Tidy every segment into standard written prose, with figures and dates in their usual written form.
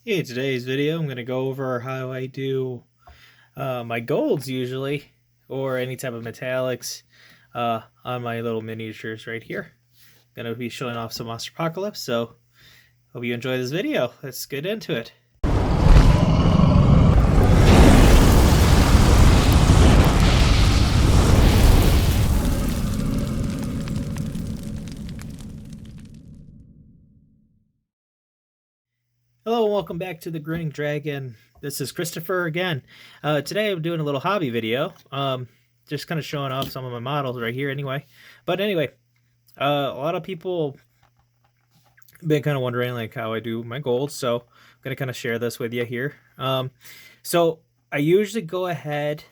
Hey, today's video I'm going to go over how I do my golds usually, or any type of metallics on my little miniatures right here. Going to be showing off some Monster Apocalypse, so hope you enjoy this video. Let's get into it. Hello and welcome back to the Grinning Dragon. This is Christopher again. Today I'm doing a little hobby video. Just kind of showing off some of my models right here anyway. But anyway, a lot of people been kind of wondering like how I do my golds, so I'm gonna kind of share this with you here. So I usually go ahead,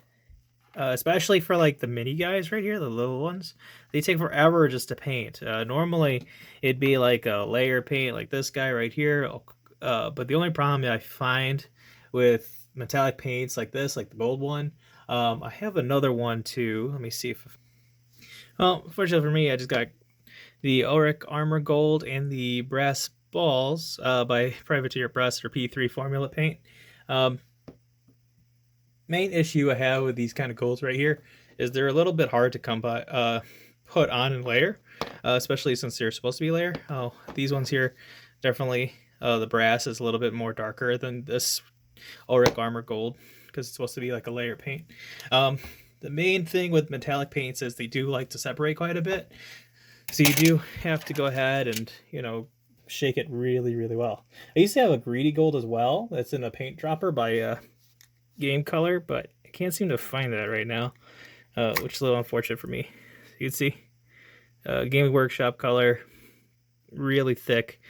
especially for like the mini guys right here, the little ones. They take forever just to paint. Normally it'd be like a layer paint like this guy right here. But the only problem that I find with metallic paints like this, like the gold one, I have another one too. Let me see if. Well, fortunately for me, I just got the Auric Armor Gold and the Brass Balls by Privateer Press or P3 Formula Paint. Main issue I have with these kind of golds right here is they're a little bit hard to come by, put on and layer, especially since they're supposed to be layer. Oh, these ones here, definitely the brass is a little bit more darker than this Auric Armor Gold because it's supposed to be like a layer paint. The main thing with metallic paints is they do like to separate quite a bit. So you do have to go ahead and, shake it really, really well. I used to have a greedy gold as well. That's in a paint dropper by Game Color, but I can't seem to find that right now, which is a little unfortunate for me. You can see Game Workshop color, really thick.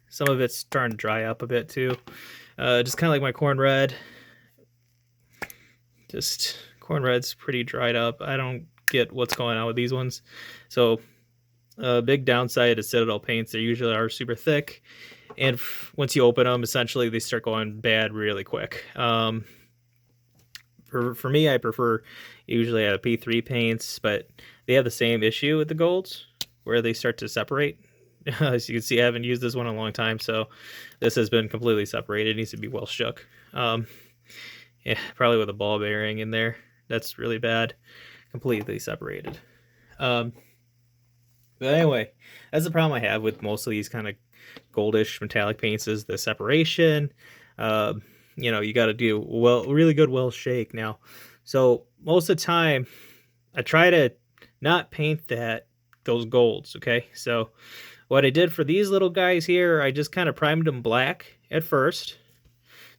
Some of it's starting to dry up a bit too. Just kind of like my Corn Red. Just Corn Red's pretty dried up. I don't get what's going on with these ones. So big downside to Citadel paints, they usually are super thick, and once you open them, essentially they start going bad really quick. For me, I prefer usually P3 paints, but they have the same issue with the golds where they start to separate. As you can see, I haven't used this one in a long time, so this has been completely separated. It needs to be well shook. Yeah, probably with a ball bearing in there. That's really bad. Completely separated. But anyway, that's the problem I have with most of these kind of goldish metallic paints is the separation. You got to do really good well shake now. So most of the time, I try to not paint those golds. Okay, so what I did for these little guys here, I just kind of primed them black at first.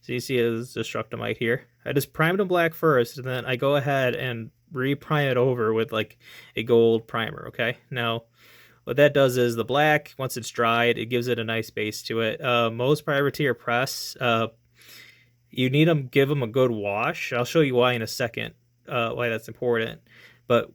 So you see this Destructomite here. I just primed them black first, and then I go ahead and reprime it over with like a gold primer. Okay, now what that does is the black, once it's dried, it gives it a nice base to it. Most Privateer Press, you need them, give them a good wash. I'll show you why in a second, why that's important. But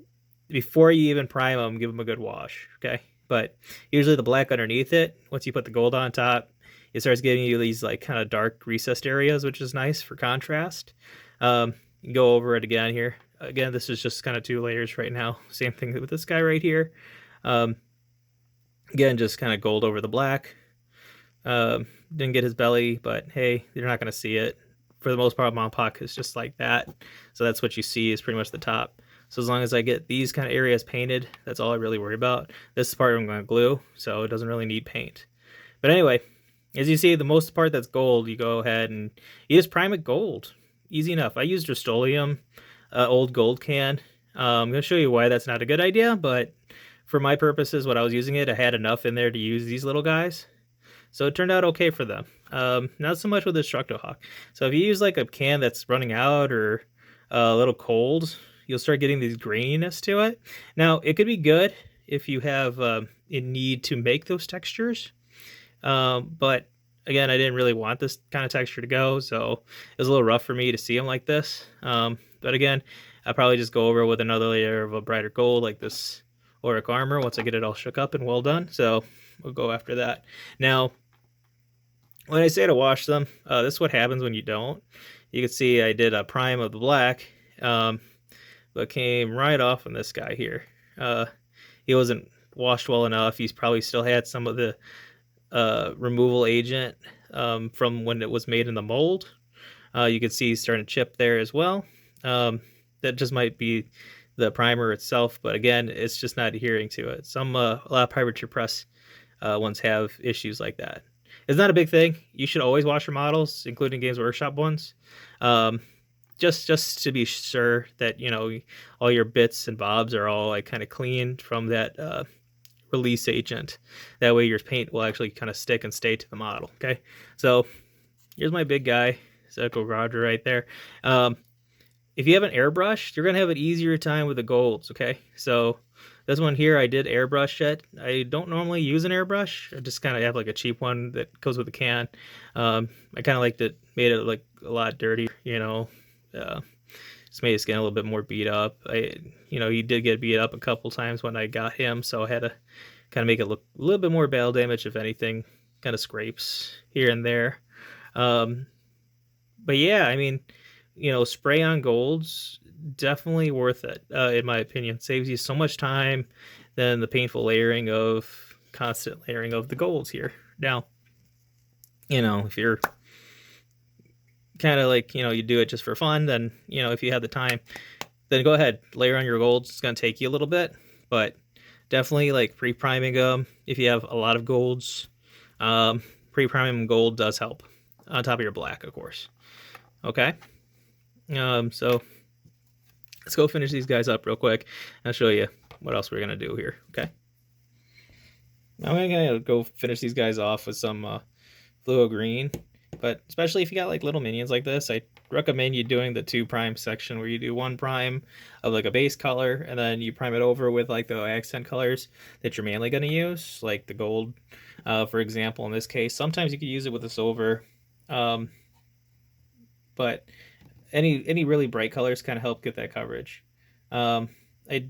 before you even prime them, give them a good wash, okay? But usually the black underneath it, once you put the gold on top, it starts giving you these like kind of dark recessed areas, which is nice for contrast. Go over it again here. Again, this is just kind of 2 layers right now. Same thing with this guy right here. Again, just kind of gold over the black. Didn't get his belly, but hey, you're not going to see it. For the most part, Monpok is just like that. So that's what you see is pretty much the top. So as long as I get these kind of areas painted, that's all I really worry about. This part I'm going to glue, so it doesn't really need paint. But anyway, as you see, the most part that's gold, you go ahead and you just prime it gold. Easy enough. I used Rust-Oleum, old gold can. I'm going to show you why that's not a good idea, but for my purposes, what I was using it, I had enough in there to use these little guys. So it turned out okay for them. Not so much with the Destructohawk. So if you use like a can that's running out or a little cold, you'll start getting these graininess to it. Now, it could be good if you have a need to make those textures. But again, I didn't really want this kind of texture to go, so it was a little rough for me to see them like this. But again, I'll probably just go over with another layer of a brighter gold like this Auric Armor once I get it all shook up and well done. So we'll go after that. Now, when I say to wash them, this is what happens when you don't. You can see I did a prime of the black, but came right off on this guy here. He wasn't washed well enough. He's probably still had some of the removal agent from when it was made in the mold. You can see starting to chip there as well. That just might be the primer itself, but again, it's just not adhering to it. A lot of Privateer Press ones have issues like that. It's not a big thing. You should always wash your models, including Games Workshop ones, um, just to be sure that all your bits and bobs are all like kind of clean from that release agent. That way, your paint will actually kind of stick and stay to the model. Okay, so here's my big guy, Echo Roger, right there. If you have an airbrush, you're gonna have an easier time with the golds. Okay, so this one here, I did airbrush it. I don't normally use an airbrush. I just kind of have like a cheap one that goes with the can. I kind of liked it, made it like a lot dirtier, just made his skin a little bit more beat up. He did get beat up a couple times when I got him, so I had to kind of make it look a little bit more battle damage, if anything, kind of scrapes here and there. But yeah, I mean, spray on golds, definitely worth it, in my opinion. Saves you so much time than the painful constant layering of the golds here. Now, if you're kind of like, you do it just for fun, then, if you have the time, then go ahead, layer on your golds. It's going to take you a little bit, but definitely like pre-priming them. If you have a lot of golds, pre-priming gold does help on top of your black, of course. Okay. So let's go finish these guys up real quick. I'll show you what else we're going to do here. Okay. Now I'm going to go finish these guys off with some fluo green, but especially if you got like little minions like this, I recommend you doing the 2 prime section where you do 1 prime of like a base color and then you prime it over with like the accent colors that you're mainly going to use, like the gold, for example, in this case. Sometimes you could use it with a silver, but any really bright colors kind of help get that coverage. I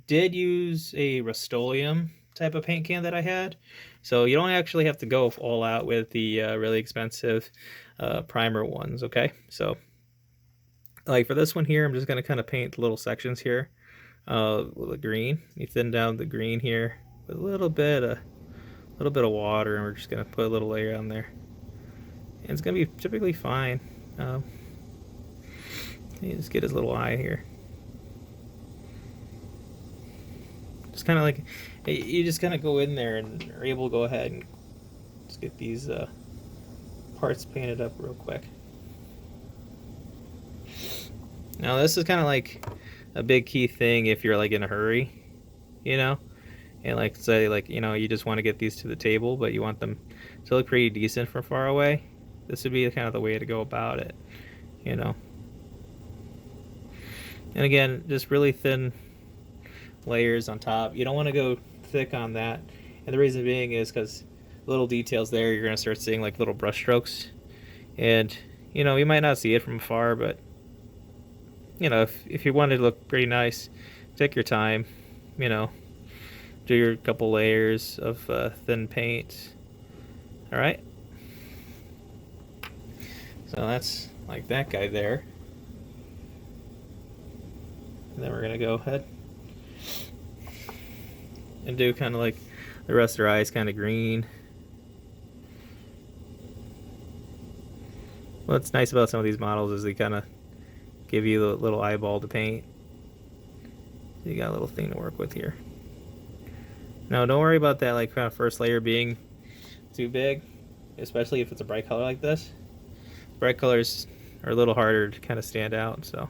did use a Rust-Oleum type of paint can that I had, so you don't actually have to go all out with the really expensive primer ones. Okay, so like for this one here, I'm just going to kind of paint little sections here with the green. You thin down the green here with a little bit of water, and we're just going to put a little layer on there, and it's going to be typically fine. You just get his little eye here. Just kind of like, you just kind of go in there and are able to go ahead and just get these parts painted up real quick. Now this is kind of like a big key thing if you're like in a hurry, and like say like, you just want to get these to the table, but you want them to look pretty decent from far away. This would be kind of the way to go about it, And again, just really thin layers on top. You don't want to go thick on that. And the reason being is because little details there, you're going to start seeing like little brush strokes. And, you might not see it from afar, but, if you want it to look pretty nice, take your time, do your couple layers of thin paint. All right. So that's like that guy there. And then we're going to go ahead and do kind of like the rest of their eyes kind of green. What's nice about some of these models is they kind of give you the little eyeball to paint. So you got a little thing to work with here. Now don't worry about that like kind of first layer being too big, especially if it's a bright color like this. Bright colors are a little harder to kind of stand out, so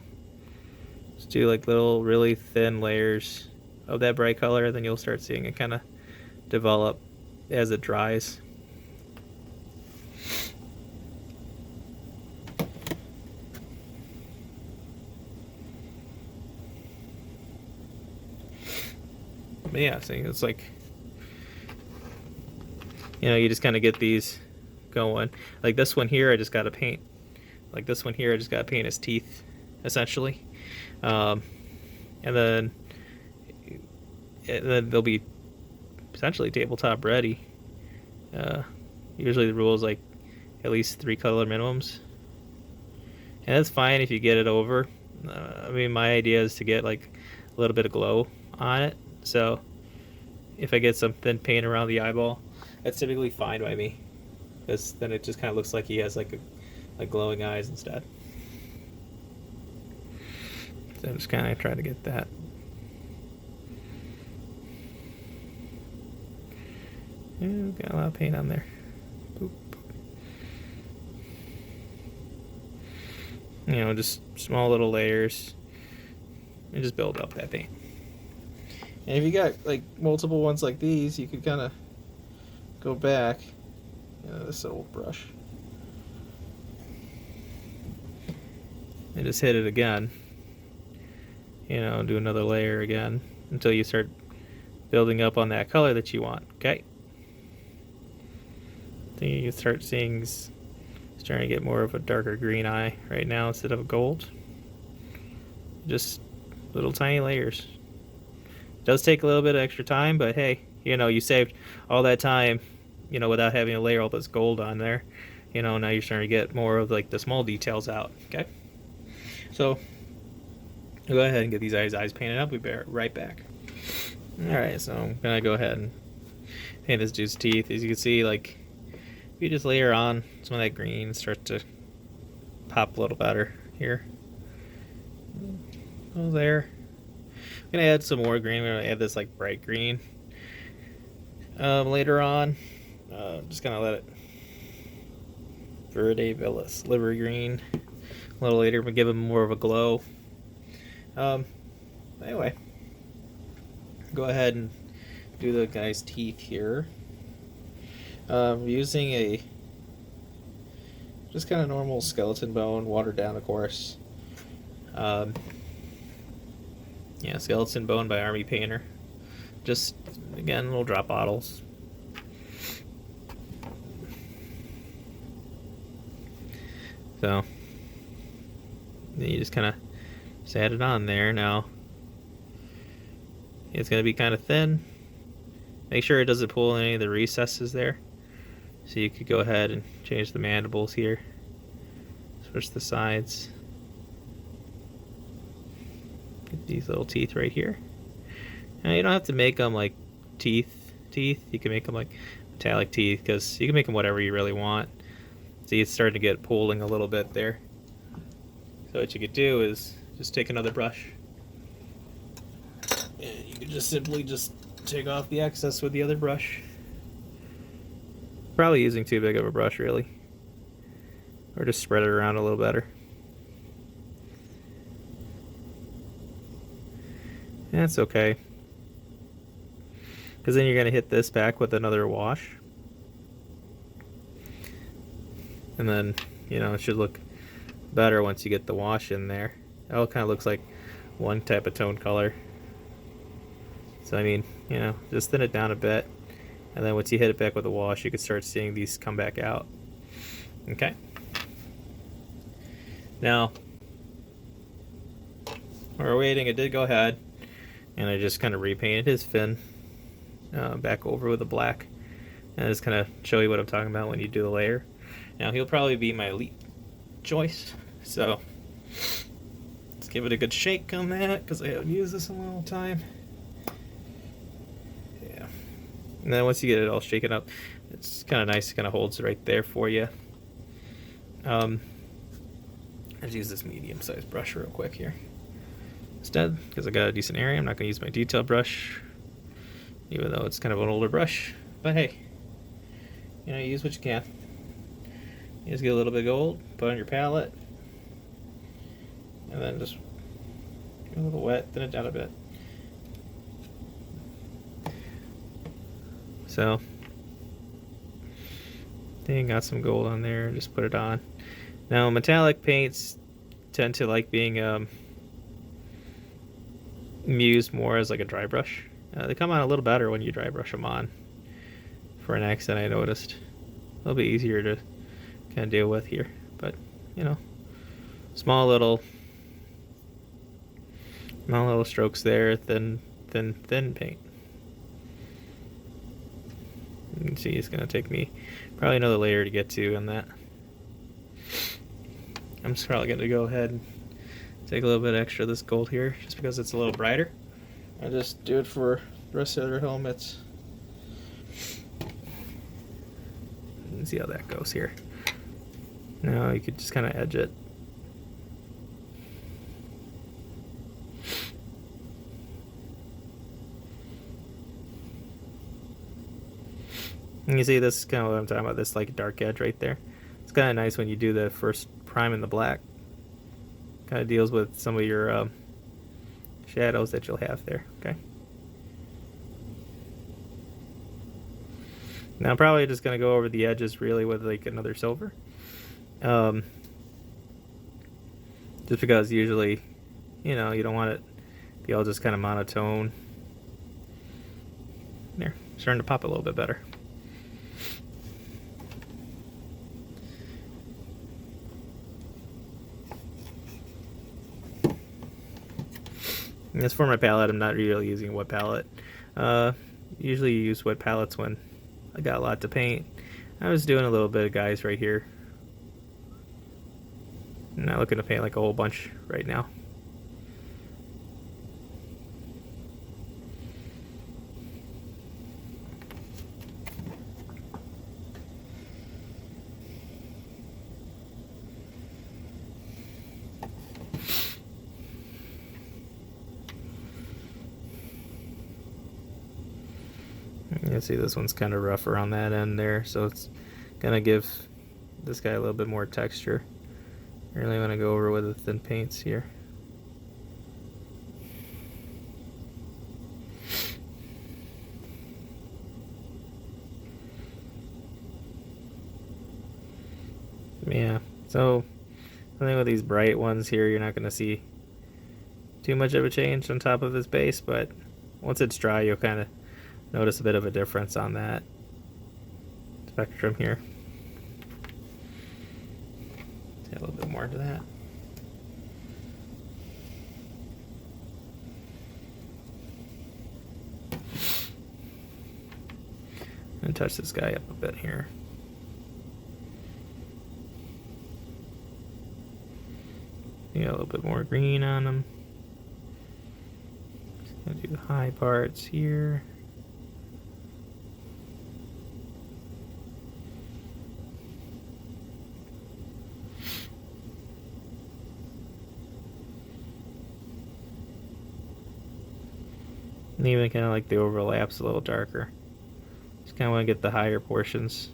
just do like little really thin layers of that bright color, then you'll start seeing it kind of develop as it dries. But yeah, see, it's like, you just kind of get these going. Like this one here, I just got to paint. Like this one here, I just got to paint his teeth, essentially. And then they'll be essentially tabletop ready. Usually the rule is like at least 3 color minimums, and that's fine if you get it over. I mean, my idea is to get like a little bit of glow on it, so if I get some thin paint around the eyeball, that's typically fine by me. This then it just kind of looks like he has like glowing eyes instead. So I'm just kind of trying to get that. Yeah, got a lot of paint on there. Boop. You know, just small little layers, and just build up that paint. And if you got like multiple ones like these, you could kind of go back. This old brush, and just hit it again. You know, do another layer again until you start building up on that color that you want. Okay. Then you start seeing it's starting to get more of a darker green eye right now instead of a gold. Just little tiny layers. It does take a little bit of extra time, but hey, you know, you saved all that time, you know, without having to layer all this gold on there. You know, now you're starting to get more of like the small details out. Okay. So go ahead and get these eyes painted up. We'll be right back. Alright, so I'm gonna go ahead and paint this dude's teeth. As you can see, like, if you just layer on some of that green, start to pop a little better here. Oh, there. I'm gonna add some more green. I'm gonna add this like bright green later on. Just gonna let it Verde Villus liver green a little later, but give him more of a glow. Anyway, go ahead and do the guy's teeth here. Using a just kind of normal skeleton bone, watered down, of course. Yeah, skeleton bone by Army Painter. Just again, little drop bottles. So then you just kind of add it on there. Now it's going to be kind of thin. Make sure it doesn't pull any of the recesses there. So you could go ahead and change the mandibles here. Switch the sides. Get these little teeth right here. Now you don't have to make them like teeth. You can make them like metallic teeth, because you can make them whatever you really want. See, it's starting to get pulling a little bit there. So what you could do is just take another brush, and you can just simply just take off the excess with the other brush. Probably using too big of a brush, really, or just spread it around a little better. That's okay, because then you're going to hit this back with another wash, and then, you know, it should look better once you get the wash in there. It all kind of looks like one type of tone color. So I mean, you know, just thin it down a bit, and then once you hit it back with a wash, you can start seeing these come back out. Okay. Now, while we're waiting, I did go ahead and I just kind of repainted his fin back over with the black, and just kind of show you what I'm talking about when you do the layer. Now he'll probably be my elite choice, so let's give it a good shake on that, because I haven't used this in a long time. Yeah, and then once you get it all shaken up, it's kind of nice. It kind of holds right there for you. Let's use this medium-sized brush real quick here instead, because I got a decent area. I'm not going to use my detail brush, even though it's kind of an older brush. But hey, you know, use what you can. You just get a little bit of gold, put on your palette, and then just get a little wet, thin it down a bit. So, then got some gold on there, just put it on. Now, metallic paints tend to like being used more as like a dry brush. They come out a little better when you dry brush them on. For an accent, I noticed a little bit easier to kind of deal with here, but you know, small little strokes there, thin paint. You can see it's gonna take me probably another layer to get to on that. I'm just probably gonna go ahead and take a little bit extra of this gold here, just because it's a little brighter. I'll just do it for the rest of their helmets. and see how that goes here. Now you could just kind of edge it. And you see, this is kind of what I'm talking about, this like dark edge right there. It's kind of nice when you do the first prime in the black. Kind of deals with some of your shadows that you'll have there, okay? Now I'm probably just going to go over the edges really with like another silver. Just because usually, you know, you don't want it to be all just kind of monotone. There, starting to pop a little bit better. And as for my palette, I'm not really using a wet palette. Usually you use wet palettes when I got a lot to paint. I was doing a little bit of guys right here. I'm not looking to paint like a whole bunch right now. You can see this one's kind of rough around that end there, so it's gonna give this guy a little bit more texture. I really want to go over with the thin paints here. Yeah, so I think with these bright ones here, you're not going to see too much of a change on top of this base, but once it's dry, you'll kind of notice a bit of a difference on that spectrum here. Add a little bit more to that. And touch this guy up a bit here. You got a little bit more green on them. Just gonna do the high parts here. And even kind of like the overlaps a little darker. Just kind of want to get the higher portions.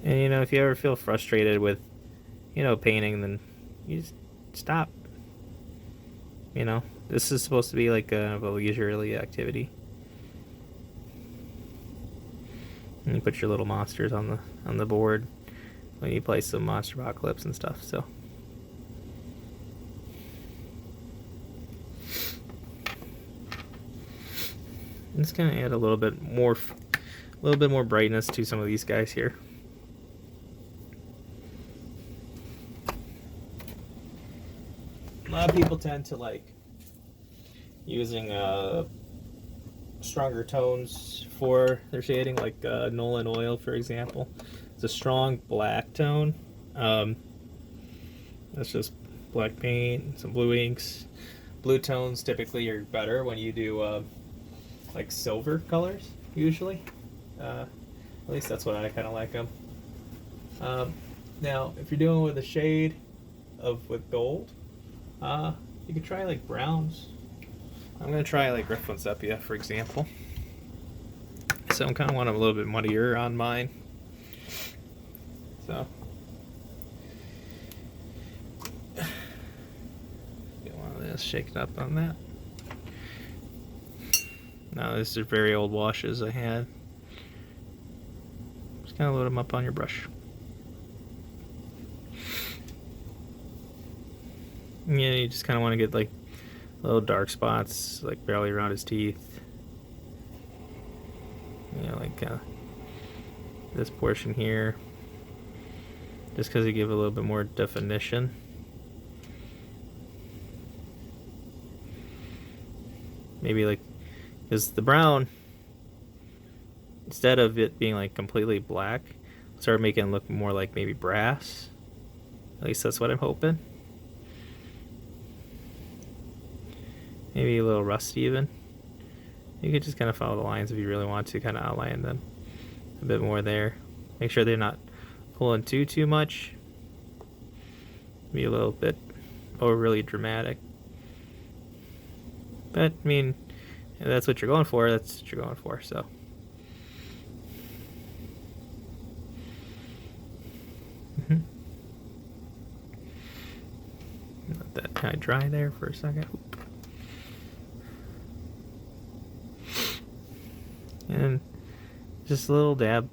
And you know, if you ever feel frustrated with, you know, painting, then you just stop. You know, this is supposed to be like a leisurely activity. And you put your little monsters on the board when you play some Monster Apocalypse and stuff. So I'm just gonna add a little bit more brightness to some of these guys here. A lot of people tend to like using stronger tones for their shading, like Nolan Oil, for example. It's a strong black tone. That's just black paint, some blue inks. Blue tones typically are better when you do like silver colors, usually. At least that's what I kind of like them. Now, if you're doing with a shade with gold, you could try like browns. I'm gonna try like Riftwood Sepia, for example. So I'm kind of want a little bit muddier on mine. So get one of this shaken up on that. Now these are very old washes I had. Just kind of load them up on your brush. Yeah, you just kind of want to get like little dark spots, like barely around his teeth. You know, like this portion here, just because you give a little bit more definition. Maybe like, because the brown, instead of it being like completely black, start making it look more like maybe brass. At least that's what I'm hoping. maybe a little rusty even. You could just kind of follow the lines if you really want to, kind of outline them a bit more there. Make sure they're not pulling too much. Be a little bit overly dramatic. But I mean, if that's what you're going for, that's what you're going for, so. Let that kind of dry there for a second. And just a little dab.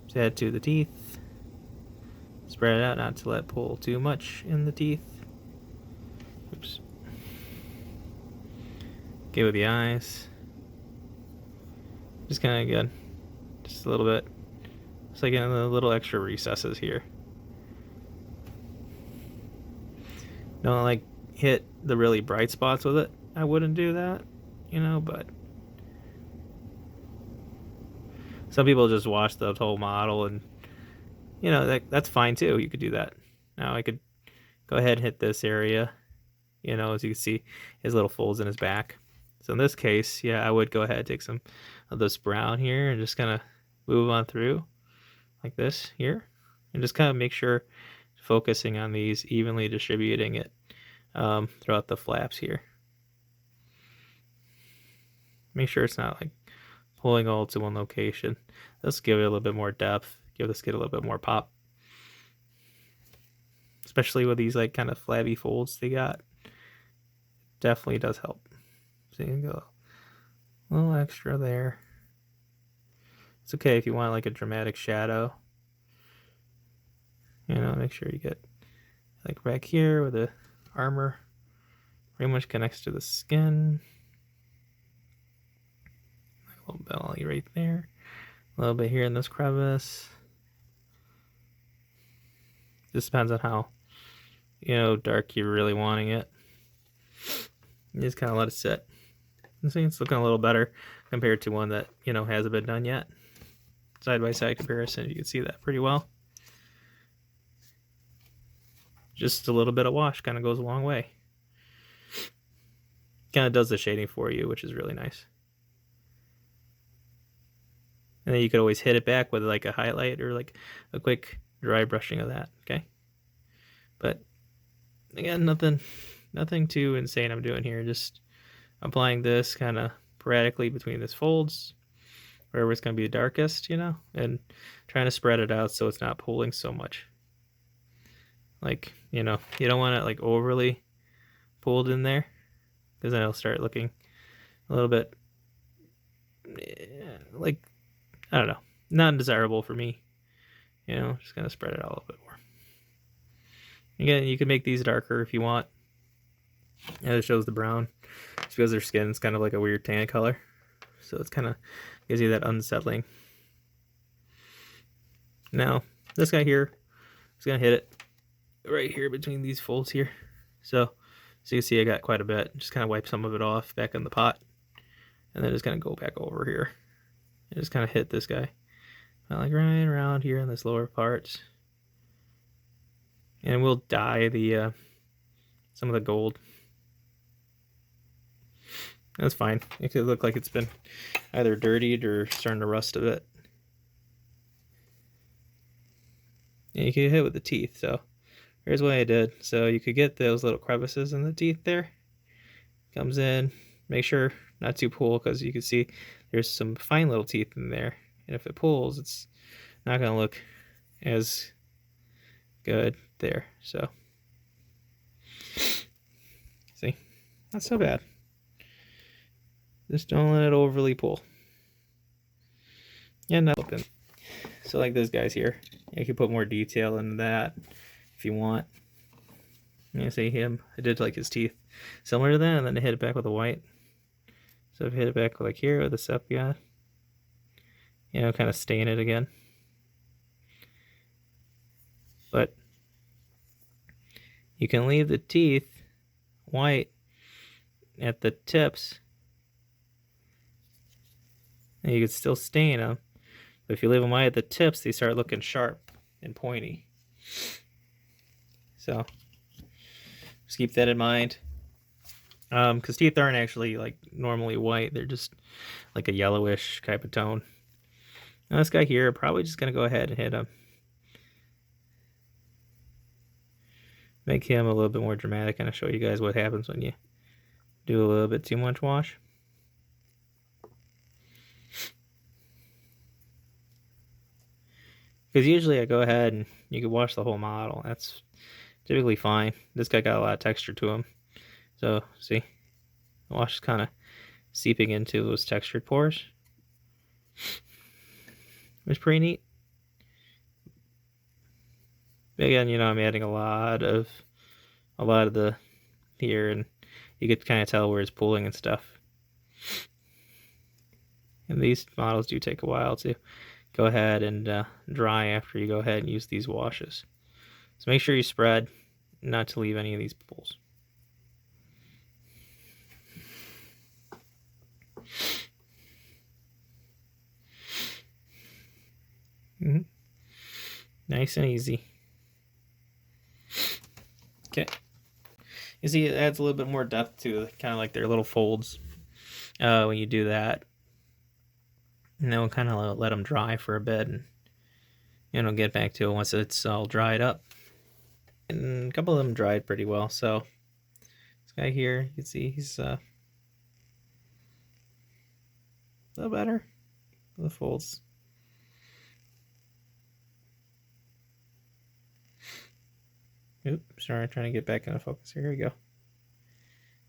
Just add to the teeth. Spread it out, not to let pull too much in the teeth. Oops. Get with the eyes. Just kind of good. Just a little bit. Just like in the little extra recesses here. Don't like hit the really bright spots with it. I wouldn't do that, you know, but some people just watch the whole model and, you know, that's fine too. You could do that. Now I could go ahead and hit this area, you know, as you can see his little folds in his back. So in this case, yeah, I would go ahead and take some of this brown here and just kind of move on through like this here, and just kind of make sure focusing on these, evenly distributing it throughout the flaps here. Make sure it's not like pulling all to one location. Let's give it a little bit more depth, give this kid a little bit more pop. Especially with these like kind of flabby folds they got. Definitely does help. So you can go a little extra there. It's okay if you want like a dramatic shadow. You know, make sure you get like back here where the armor pretty much connects to the skin. A little belly right there. A little bit here in this crevice. Just depends on how, you know, dark you're really wanting it. You just kind of let it sit. You see, it's looking a little better compared to one that, you know, hasn't been done yet. Side by side comparison, you can see that pretty well. Just a little bit of wash kind of goes a long way. Kind of does the shading for you, which is really nice. And then you could always hit it back with like a highlight or like a quick dry brushing of that, okay? But again, nothing too insane I'm doing here. Just applying this kind of sporadically between these folds, wherever it's going to be the darkest, you know, and trying to spread it out so it's not pulling so much. Like, you know, you don't want it like overly pulled in there, because then it'll start looking a little bit like, I don't know, not undesirable for me. You know, just kind of spread it out a little bit more. Again, you can make these darker if you want. And it shows the brown just because their skin's kind of like a weird tan color. So it's kind of gives you that unsettling. Now, this guy here is going to hit it right here between these folds here. So you can see I got quite a bit. Just kind of wipe some of it off back in the pot. And then just kind of go back over here. And just kind of hit this guy. Like right around here in this lower part. And we'll dye the some of the gold. That's fine. It could look like it's been either dirtied or starting to rust a bit. And you can hit with the teeth. So here's what I did. So you could get those little crevices in the teeth there. Comes in. Make sure not to pull, because you can see there's some fine little teeth in there. And if it pulls, it's not going to look as good there. So see, not so bad. Just don't let it overly pull. And not open. So like those guys here, you can put more detail into that if you want. You see him, I did like his teeth similar to that, and then I hit it back with a white. So if I hit it back like here with the sepia, you know, kind of stain it again. But you can leave the teeth white at the tips, and you can still stain them. But if you leave them white at the tips, they start looking sharp and pointy. So just keep that in mind. Because teeth aren't actually like normally white, they're just like a yellowish type of tone. Now this guy here, probably just gonna go ahead and hit him. Make him a little bit more dramatic, and I'll show you guys what happens when you do a little bit too much wash. Because usually I go ahead and you can wash the whole model. That's typically fine. This guy got a lot of texture to him. So, see? The wash is kind of seeping into those textured pores. It's pretty neat. Again, you know, I'm adding a lot of the here, and you could kind of tell where it's pooling and stuff. And these models do take a while to go ahead and dry after you go ahead and use these washes. So make sure you spread, not to leave any of these pools. Nice and easy. Okay. You see, it adds a little bit more depth to kind of like their little folds when you do that. And then we'll kind of let them dry for a bit, and get back to it once it's all dried up. And a couple of them dried pretty well. So this guy here, you can see he's a little better. The folds. Oops, sorry, trying to get back into focus. Here we go.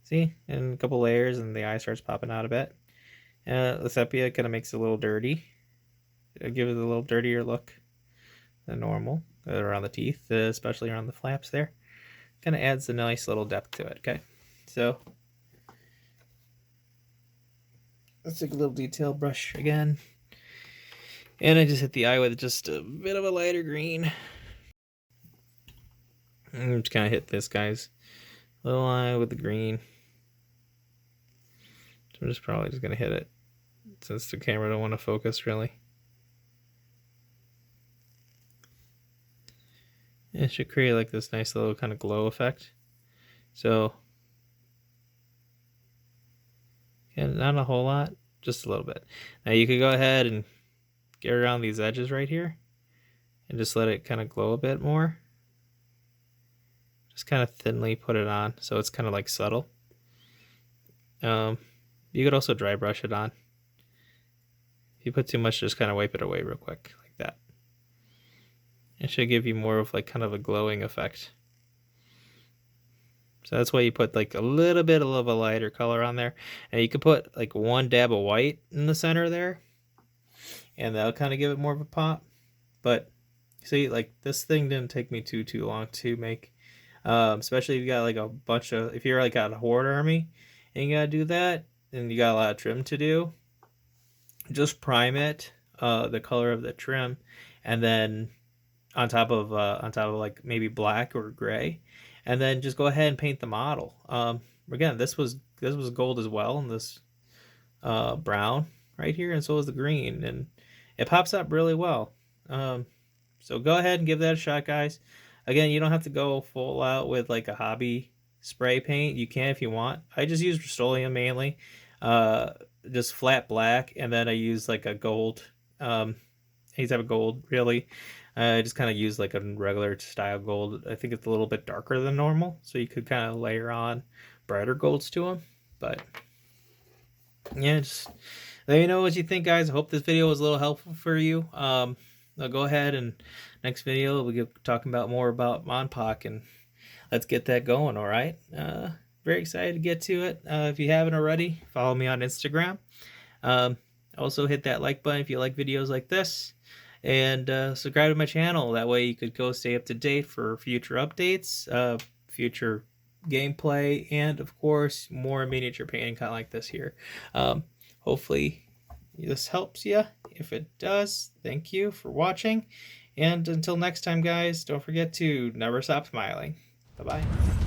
See, and a couple layers, and the eye starts popping out a bit. The sepia kind of makes it a little dirty. It gives it a little dirtier look than normal around the teeth, especially around the flaps there. Kind of adds a nice little depth to it. Okay, so let's take a little detail brush again, and I just hit the eye with just a bit of a lighter green. And just kind of hit this guy's little eye with the green. So I'm just probably just gonna hit it since the camera don't want to focus really. It should create like this nice little kind of glow effect. So, and not a whole lot, just a little bit. Now you could go ahead and get around these edges right here and just let it kind of glow a bit more. Just kind of thinly put it on so it's kind of like subtle. You could also dry brush it on. If you put too much, just kind of wipe it away real quick like that. It should give you more of like kind of a glowing effect. So that's why you put like a little bit of a lighter color on there. And you could put like one dab of white in the center there, and that'll kind of give it more of a pop. But see, like this thing didn't take me too long to make. Especially if you got like a bunch of, if you're like at a horde army and you gotta do that, and you got a lot of trim to do, just prime it, the color of the trim, and then on top of like maybe black or gray, and then just go ahead and paint the model. Again, this was gold as well, and this brown right here, and so was the green, and it pops up really well. So go ahead and give that a shot, guys. Again, you don't have to go full out with like a hobby spray paint. You can if you want. I just use Rust-Oleum mainly, just flat black, and then I use like a gold, any type of gold really. I just kind of use like a regular style gold. I think it's a little bit darker than normal, so you could kind of layer on brighter golds to them. But yeah, just let me know what you think, guys. I hope this video was a little helpful for you. I'll go ahead and next video we'll get talking about more about Monpok, and let's get that going. All right. Very excited to get to it. If you haven't already, follow me on Instagram. Also hit that like button if you like videos like this, and subscribe to my channel. That way you could go stay up to date for future updates, future gameplay, and of course more miniature painting kind of like this here. Hopefully this helps you. If it does, thank you for watching, and until next time, guys, don't forget to never stop smiling. Bye-bye.